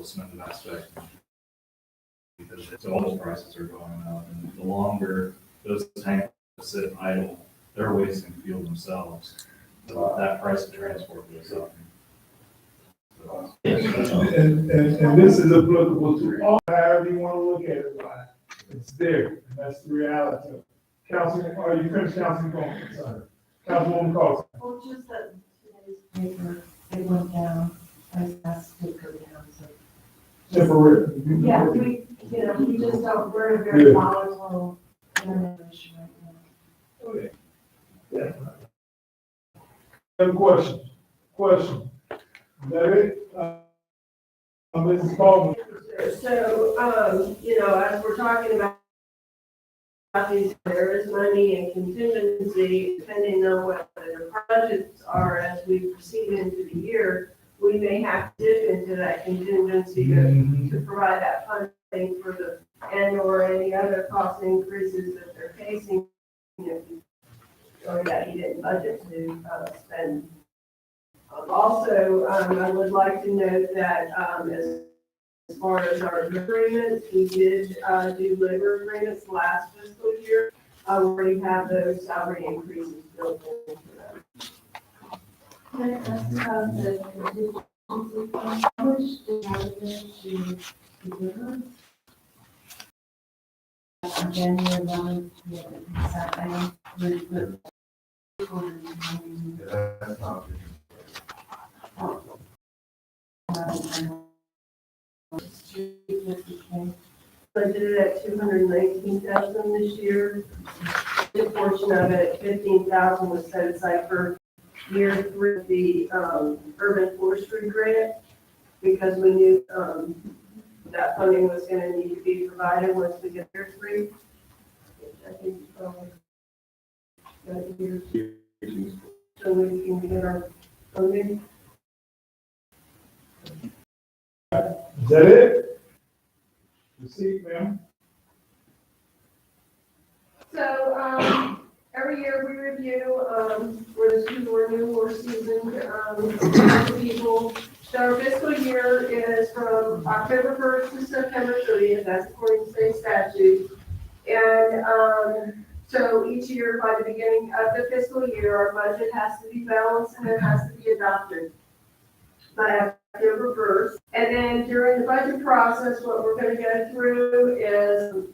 cement aspect, because the oil prices are going up, and the longer those tanks sit idle, they're wasting fuel themselves. So that price of transport goes up. And this is applicable to all, however you want to look at it, right? It's there, and that's the reality. Councilman, are you finished, Councilman Coleman? Sorry. Councilwoman Carlson. Well, just that today's paper, it went down, as last week go down, so. Temporary. Yeah, we just don't, we're in a very volatile generation right now. Okay. Yeah. Any questions? Question. Is that it? Mrs. Coleman. So, as we're talking about these, there is money in contingency, depending on what the budgets are as we proceed into the year. We may have to dip into that contingency to provide that funding for the annual or any other cost increases that they're facing, or that you didn't budget to spend. Also, I would like to note that as far as our agreements, we did do labor agreements last fiscal year. We already have those salary increases built into them. Can I ask about the contingency fund? How much did you have there to deliver? January 11th, yeah, I don't really put. Budgeted at 219,000 this year. A portion of it, 15,000 was set aside for year 3 of the urban forestry grant, because we knew that funding was going to need to be provided once we get year 3. I think year 2, so we can get our funding. Is that it? Receipt, ma'am? So, every year we review, for the people who are new or seasoned, people. So our fiscal year is from October 1st to September 30th, that's according to state statute. And, so each year, by the beginning of the fiscal year, our budget has to be balanced and it has to be adopted by October 1st. And then during the budget process, what we're going to go through is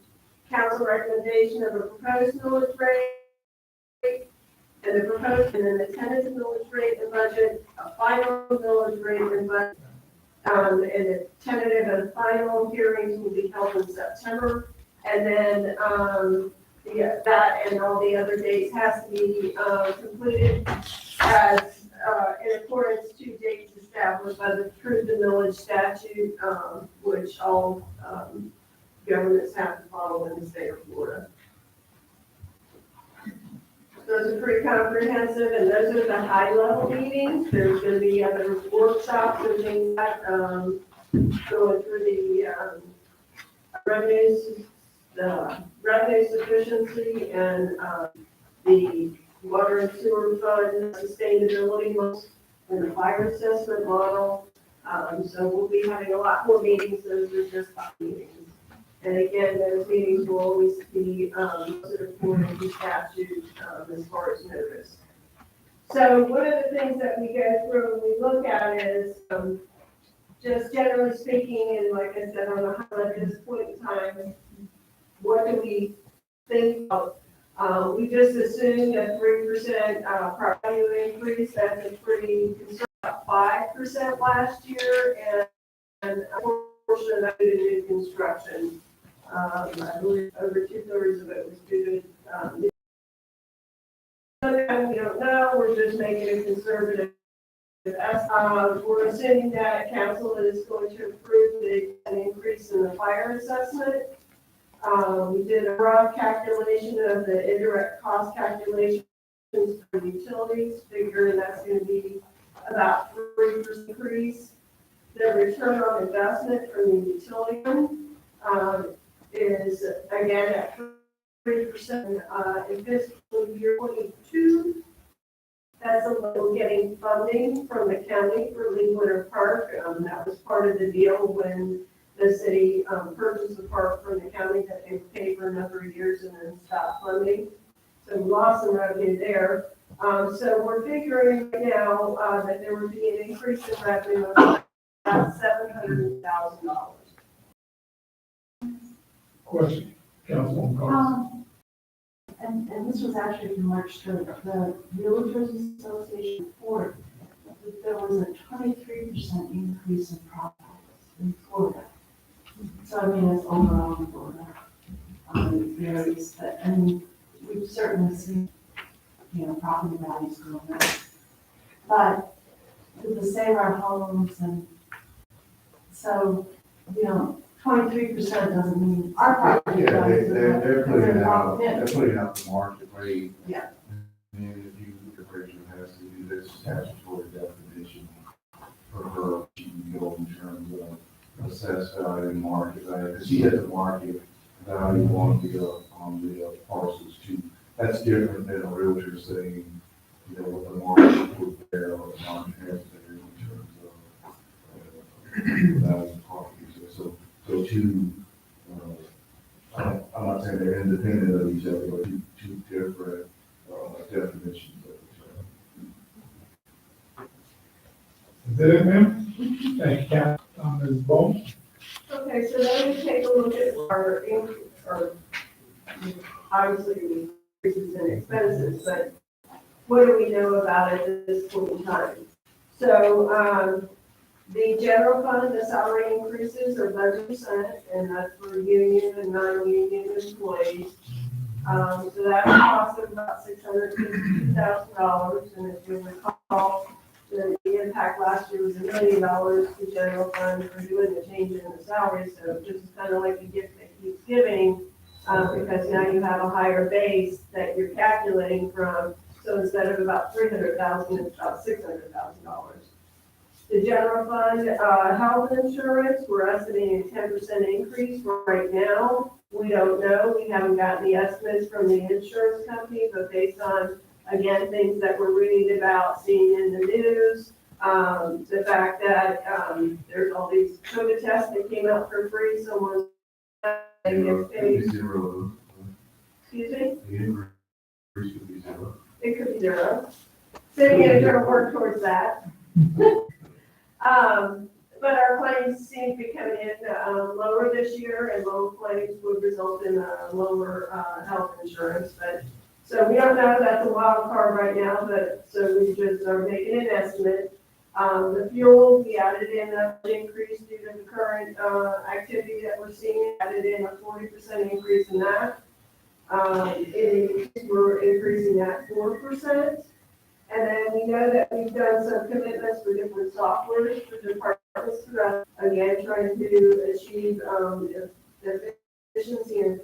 council recommendation of a proposed millage rate, and the proposed, and then the tentative millage rate and budget, a final millage rate and budget. And the tentative and final hearings will be held in September. And then, that and all the other dates has to be completed as in accordance to dates established by the approved millage statute, which all governments have to follow in the state of Florida. Those are pretty comprehensive, and those are the high-level meetings. There's going to be other workshops and things like going through the revenue sufficiency and the water and sewer fund sustainability model and the fire assessment model. So we'll be having a lot more meetings. Those are just 5 meetings. And again, those meetings will always be sort of according to statute as far as notice. So one of the things that we go through and we look at is just generally speaking, and like I said, on the highlight at this point in time, what do we think of? We just assumed a 3% property value increase. That's a pretty conservative 5% last year, and a portion of that due to new construction. I believe over 2/3 of it was due to we don't know. We're just making a conservative. We're assuming that council is going to approve an increase in the fire assessment. We did a rough calculation of the indirect cost calculations for utilities, figuring that's going to be about 3% increase. The return on investment from the utility is again at 3% in fiscal year 22. That's a little getting funding from the county for Leadwater Park. That was part of the deal when the city purchased the park from the county that they would pay for a number of years and then stop funding. So we lost some revenue there. So we're figuring right now that there would be an increase in revenue of about $700,000. Question, Councilwoman Carter. And this was actually from March 3rd, the Realtors Association report that there was a 23% increase in properties in Florida. So I mean, it's overall in Florida. It varies, but, and we've certainly seen, property values going up. But with the same our homes and so, 23% doesn't mean our property Yeah, values are they're up, putting because it they're out, locked in. they're putting out the market rate. Yeah. And if you, the person has to do this statutory definition for her, she can go in terms of assessed value and market value. Because she has a market value on the parcels too. That's different than a realtor saying, what the market would bear or the market has there in terms of value of properties. So two, I'm not saying they're independent of each other, but two different definitions of the term. Is that it, ma'am? Thank you, Council. Ms. Bowman? Okay, so then we take a look at our obviously increases in expenses, but what do we know about it at this point in time? So, the general fund, the salary increases are 11%, and that's for union and non-union employees. So that's a cost of about $652,000, and if you recall, the impact last year was $1 million to general fund for doing the change in the salary, so this is kind of like a gift that keeps giving, because now you have a higher base that you're calculating from, so instead of about $300,000, it's about $600,000. The general fund, health insurance, we're estimating a 10% increase right now. We don't know, we haven't gotten the estimates from the insurance company, but based on, again, things that we're reading about, seeing in the news, the fact that, there's all these COVID tests that came out for free, someone's gets paid. Zero. Excuse me? The increase could be zero. It could be zero. City manager will work towards that. But our claims seem to be coming in lower this year, and low claims would result in lower health insurance. But so we don't know, that's a wild card right now, but so we just are making an estimate. The fuel, we added in an increase due to the current activity that we're seeing, added in a 40% increase in that. We're increasing that 4%. And then we know that we've done some commitments for different softwares for departments throughout, again, trying to achieve efficiency and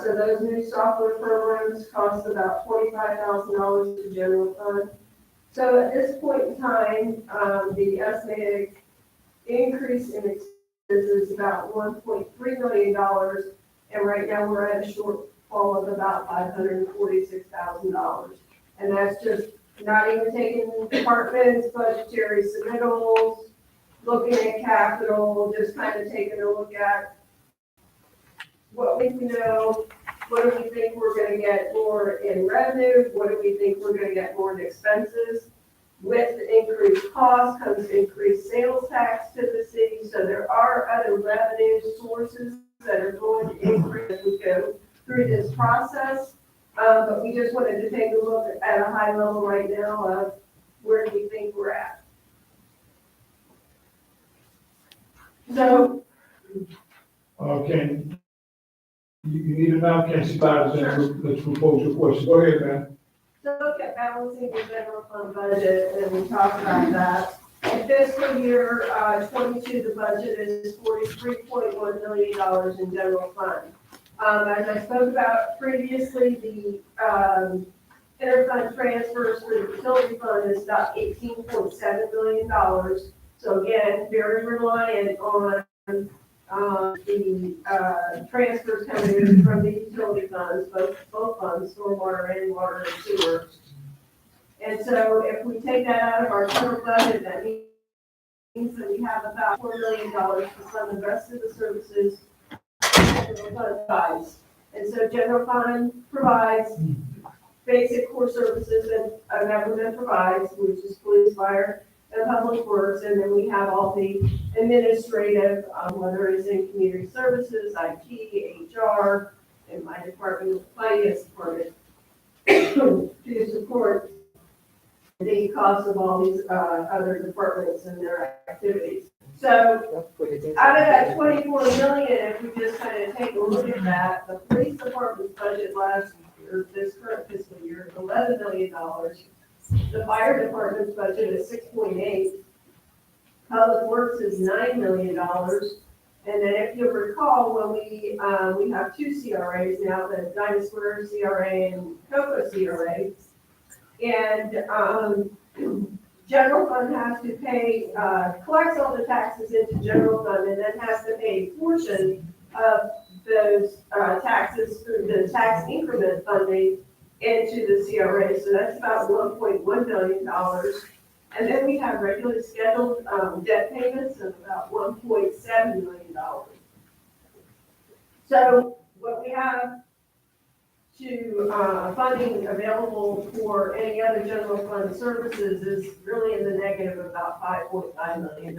so those new software programs cost about $25,000 to general fund. So at this point in time, the estimated increase in expenses is about $1.3 million, and right now we're at a shortfall of about $546,000. And that's just not even taking departments, budgetary submittals, looking at capital, just kind of taking a look at what we know, what do we think we're gonna get more in revenue, what do we think we're gonna get more in expenses. With the increased cost comes increased sales tax to the city, so there are other revenue sources that are going to increase as we go through this process. But we just wanted to take a look at a high level right now of where we think we're at. So, Okay. You need to now, Council Biden, let's propose your question. Go ahead, man. so look at balancing the general fund budget, and we talked about that. In fiscal year 22, the budget is $43.1 million in general fund. As I spoke about previously, the interfund transfers for the utility fund is about $18.7 million. So again, very reliant on the transfers coming in from the utility funds, both funds, stormwater and water and sewer. And so if we take that out of our total budget, that means that we have about $4 million to fund the rest of the services general fund provides. And so general fund provides basic core services that a government provides, which is police, fire, and public works, and then we have all the administrative, whether it's in community services, IT, HR, and my department, finance department, to support the cost of all these other departments and their activities. So out of that 24 million, if we just kind of take a look at that, the police department's budget last year, this current fiscal year, is $11 million. The fire department's budget is 6.8. Public works is $9 million. And then if you recall, when we have two CRAs now, the Dinosaur CRA and Coco CRA. And general fund has to pay, collects all the taxes into general fund and then has to pay a portion of those taxes through the tax increment funding into the CRA. So that's about $1.1 billion. And then we have regularly scheduled debt payments of about $1.7 million. So what we have to funding available for any other general fund services is really in the negative of about $5.5 million.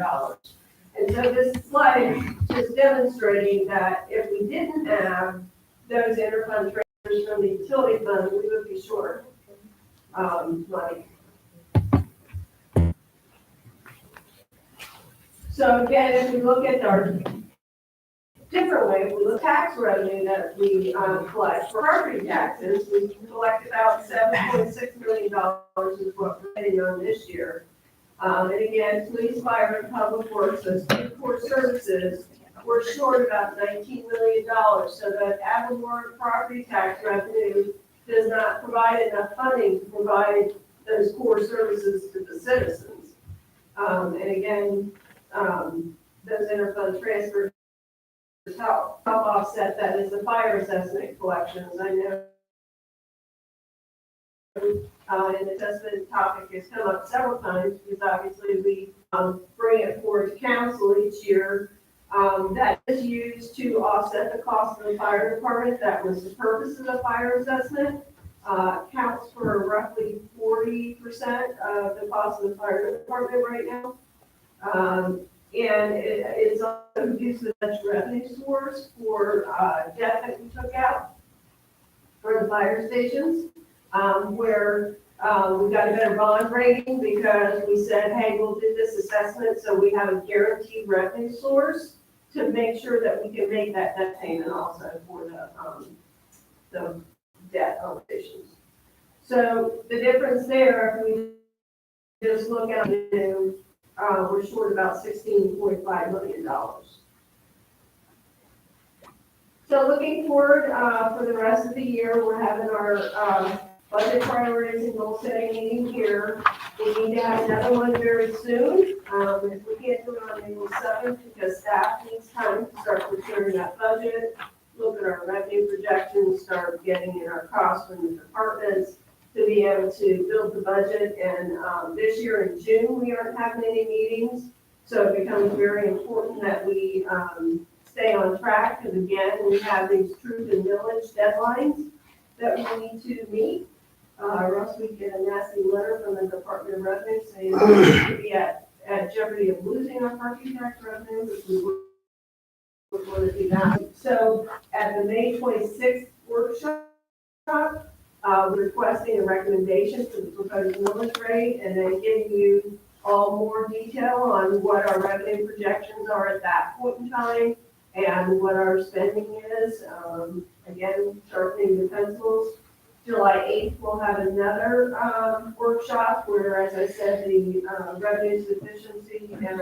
And so this slide is demonstrating that if we didn't have those interfund transfers from the utility fund, we would be short money. So again, if we look at our different way, if we look at tax revenue that we collect for property taxes, we collect about $7.6 million is what we're paying on this year. And again, police, fire, and public works, those two core services, we're short about $19 million. So that ad valorem property tax revenue does not provide enough funding to provide those core services to the citizens. And again, those interfund transfers help offset that is the fire assessment collections. I know and the assessment topic has come up several times because obviously we bring it forward to council each year. That is used to offset the cost of the fire department. That was the purpose of the fire assessment. Counts for roughly 40% of the cost of the fire department right now. And it is also used as a revenue source for debt that we took out for the fire stations, where we got a better bond rating because we said, hey, we'll do this assessment so we have a guaranteed revenue source to make sure that we can make that debt payment also for the debt obligations. So the difference there, if we just look at it, we're short about $16.5 million. So looking forward for the rest of the year, we're having our budget priorities and goal setting meeting here. We need to have another one very soon. If we can't do it on April 7th, because staff needs time to start preparing that budget, look at our revenue projections, start getting in our costs from the departments, to be able to build the budget. And this year in June, we aren't having any meetings. So it becomes very important that we stay on track. Because again, we have these truth and millage deadlines that we need to meet. Or else we get a nasty letter from the Department of Revenue saying we could be at jeopardy of losing our property tax revenue, which we would want to do that. So at the May 26th workshop, we're requesting a recommendation for the proposed millage rate and then giving you all more detail on what our revenue projections are at that point in time and what our spending is. Again, sharpening the pencils. July 8th, we'll have another workshop where, as I said, the revenue sufficiency and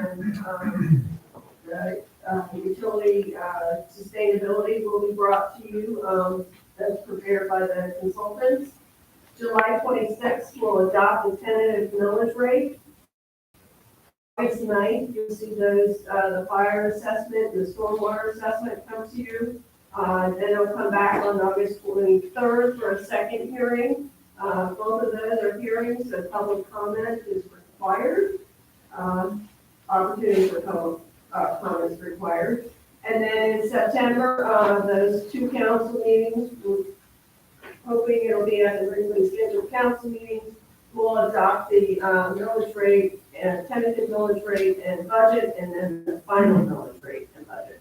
the utility sustainability will be brought to you. That's prepared by the consultants. July 26th, we'll adopt the tentative millage rate. August 9th, you'll see those, the fire assessment, the stormwater assessment come to you. Then it'll come back on August 23rd for a second hearing. Both of those are hearings, so public comment is required. Opportunity for public comments required. And then in September, those two council meetings, we're hoping it'll be at the regularly scheduled council meetings, we'll adopt the millage rate and tentative millage rate and budget, and then the final millage rate and budget.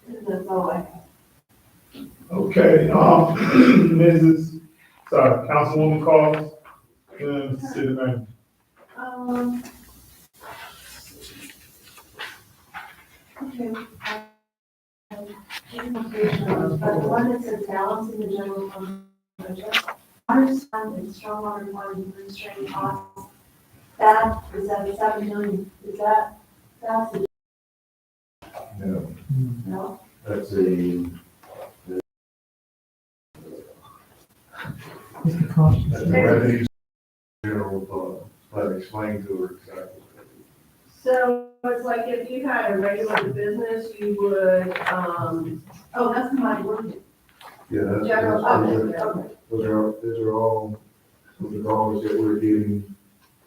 And that's all I have. Okay, Councilwoman Calls, City Manager. Okay. But the one that says balance in the general fund budget, water fund and stormwater fund administrative costs, that is at 7 million, that's a, No, no? that's a, that's a revenue general fund, but explain to her exactly. So it's like if you had a regular business, you would, Oh, that's my word. Yeah, that's. general Okay, public. okay. Those are all the dollars that we're getting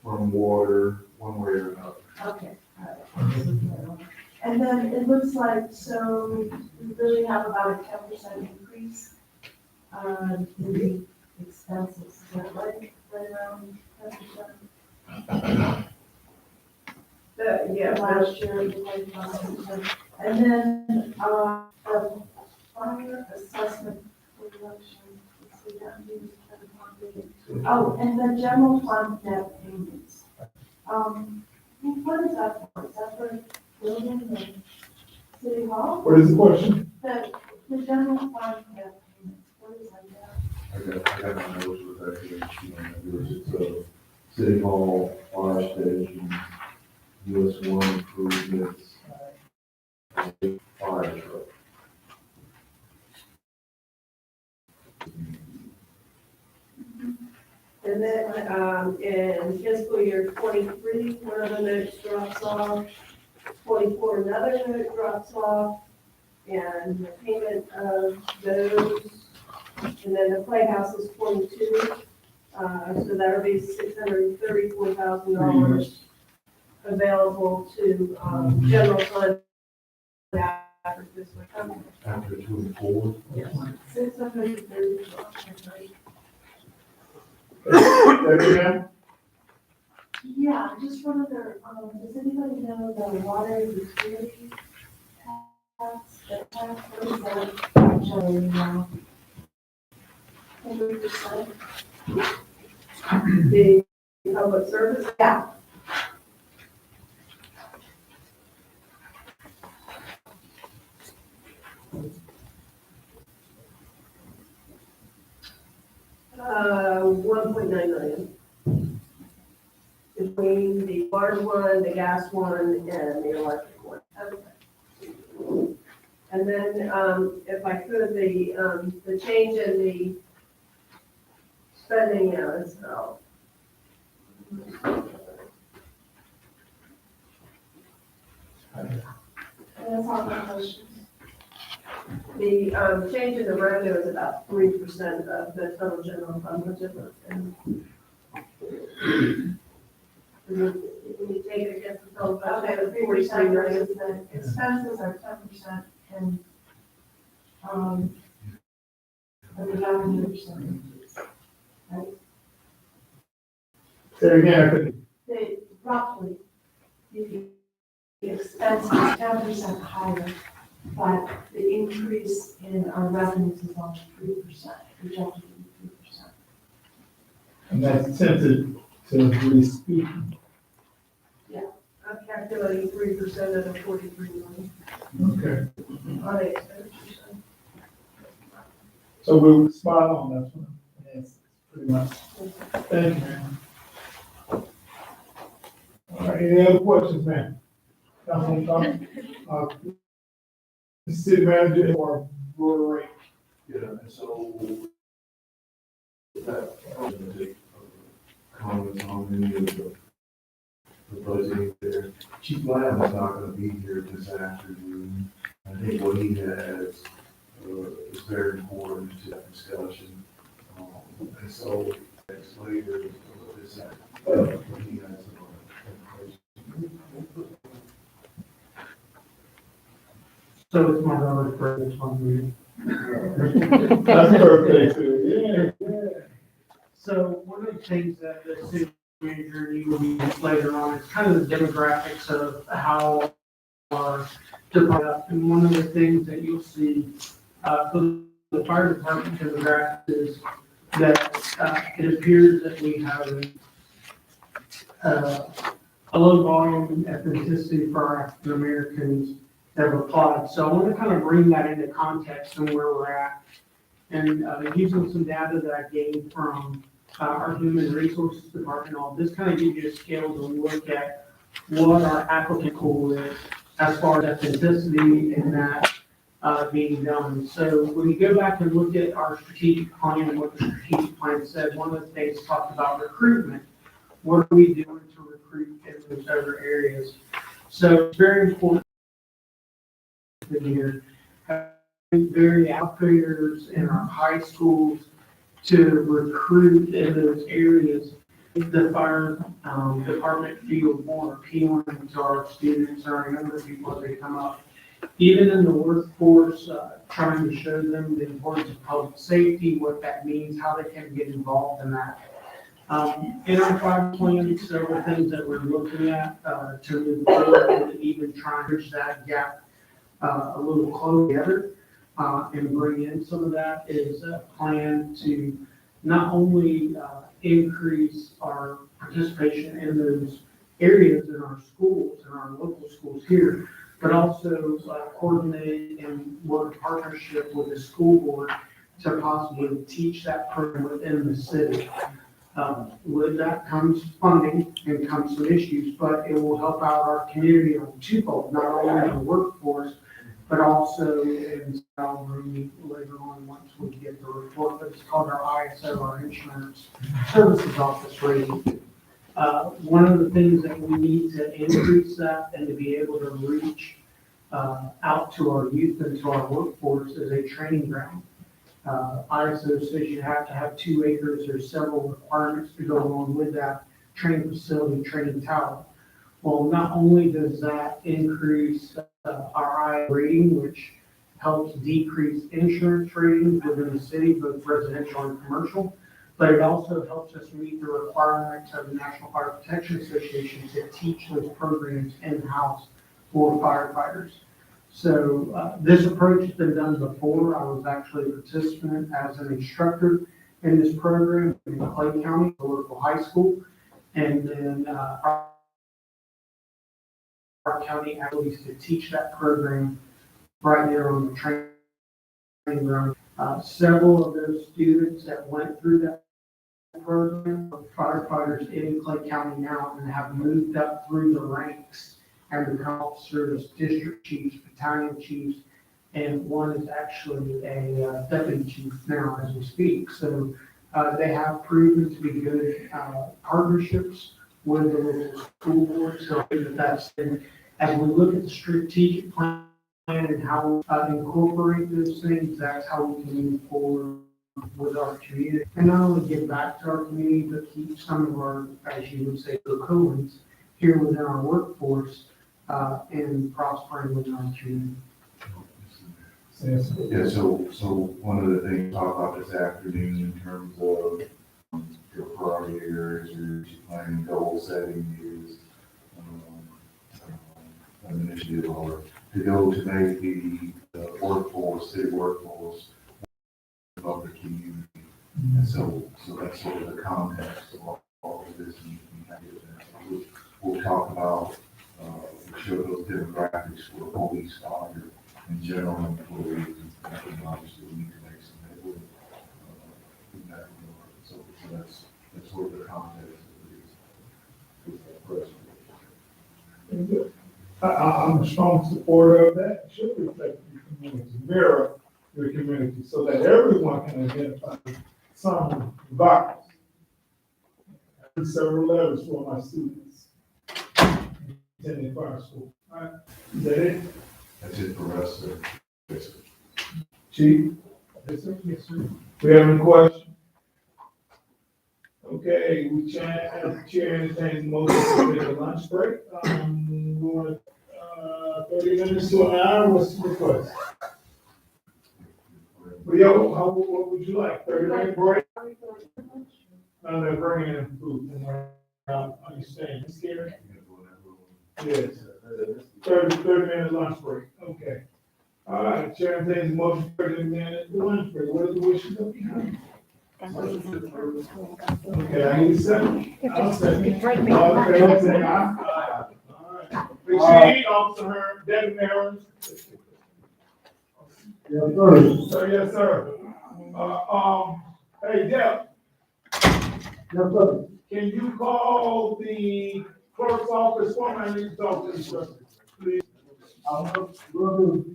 from water, one way or another. Okay, all right. And then it looks like, so we really have about a 10% increase in the expenses, is that right? Right around 10%? Yeah, Last year, it was like 5%. And then, the fire assessment collection, let's see, that means 10%. Oh, and the general fund net payments. What is that for? Is that for building the city hall? What is the question? The general fund net payments, what is that? I got my notes with that, it's a city hall, fire station, US one improvements, fire truck. and then, in fiscal year 23, one of the notes drops off, 24, another note drops off, and the payment of those, and then the playhouse is 22, so that'll be $634,000 available to, general fund after fiscal year. After 24, Yes. 630. Ma'am? Yeah, just one other, does anybody know the water utility tax, what is that actually now? 100%? The public service. Yeah. $1.9 million. Between the water one, the gas one, and the electric one. And then, if I could, the change in the spending, as well. And that's all my questions. The, change in the revenue is about 3% of the total general fund budget. And when you take it against the total Okay, budget, the it's 43 million. versus the expenses are 10% and, but the revenue percent increase, right? Say it again, I couldn't. They roughly, the expense is 10% higher, but the increase in our revenues is only 3%, projected to be 3%. And that's tentatively speaking. I'm calculating 3% of the 43 million Okay. on the expenditure side. So we're spot on, that's one. Yes, pretty much. Thank you, ma'am. All right, any other questions, ma'am? Councilman Thompson? City manager or rural rate? yeah, and so that, comments on any of the budgeting there. Chief Lamb is not gonna be here this afternoon. I think what he has, is very important to that discussion. And so, it's later, it's, So it's my daughter's birthday this one week. That's birthday too, yeah. So one of the things that the city manager will be later on is kind of the demographics of how our department. And one of the things that you'll see, for the fire department demographics is that, it appears that we have a low volume ethnicity for our African Americans that have applied. So I want to kind of bring that into context and where we're at. And using some data that I gained from our human resources department, all this kind of gives you a scale to look at what our applicant pool is as far as ethnicity and that being done. So when you go back and look at our strategic plan and what the strategic plan said, one of the things talked about recruitment. What are we doing to recruit in those other areas? So it's very important here, having very outfitters in our high schools to recruit in those areas. The fire department feel more appealing to our students or our younger people as they come up. Even in the workforce, trying to show them the importance of public safety, what that means, how they can get involved in that. In our five plan, several things that we're looking at to move forward and even try and bridge that gap a little closer together and bring in some of that is a plan to not only increase our participation in those areas in our schools and our local schools here, but also coordinate and work in partnership with the school board to possibly teach that program within the city. With that comes funding and comes some issues, but it will help out our community on twofold, not only in the workforce, but also in salary later on once we get the report. But it's called our ISO, our Insurance Services Office rating. One of the things that we need to increase that and to be able to reach out to our youth and to our workforce is a training ground. ISO says you have to have 2 acres. There's several requirements to go along with that: training facility, training tower. Well, not only does that increase our I rating, which helps decrease insurance ratings within the city, both residential and commercial, but it also helps us meet the requirements of the National Fire Protection Association to teach those programs in-house for firefighters. So this approach has been done before. I was actually a participant as an instructor in this program in Clay County, a local high school. And then our county actually to teach that program right there on the training ground. Several of those students that went through that program are firefighters in Clay County now and have moved up through the ranks and become officers, district chiefs, battalion chiefs, and one is actually a deputy chief now as we speak. So they have proven to be good partnerships with the local school board. So I think that's, as we look at the strategic plan and how we incorporate those things, that's how we can move forward with our community. And not only give back to our community, but keep some of our, as you would say, cocoons here within our workforce and prospering within our community. Yeah, so one of the things to talk about this afternoon in terms of your priority areas, your planning, goal setting is an initiative or to go to make the workforce, city workforce of the community. And so that's sort of the context of all of this. And we'll talk about, we'll show those demographics for police, fire, and general employees. And obviously we need to make some headway in that regard. So that's sort of the context of this presentation. I'm a strong supporter of that. It should reflect your community, mirror your community, so that everyone can identify some violence. I wrote several letters for my students attending fire school. All right, is that it? That's it for us, sir. Yes, sir. Chief? Yes, sir. Yes, sir. We have any questions? Okay, we chair entertains motion to take a lunch break. We want, 30 minutes to an hour, what's the request? Leo, what would you like, 30-minute break? No, they're bringing in food from where, are you staying, Scary? Yes, 30-minute lunch break, okay. All right, chair entertains motion, 30-minute lunch break, what are the wishes of the council? Okay, I need a second. I'll second. All in favor, say aye. All right. Proceed, Officer Hearn, Deputy Mayor. Yes, sir. Sir, yes, sir. Hey, Jeff. Yes, sir. Can you call the clerk's office for me? I need to talk to you, sir. Please.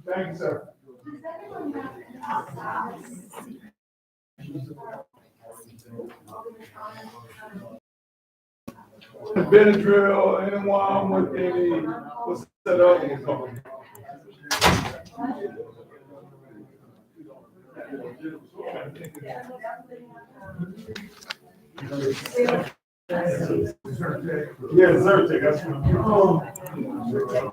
Thank you, sir. Does anyone have an outside? Benadryl, anyone with any, what's that other one called? Yeah, Zyrtec, that's what I'm.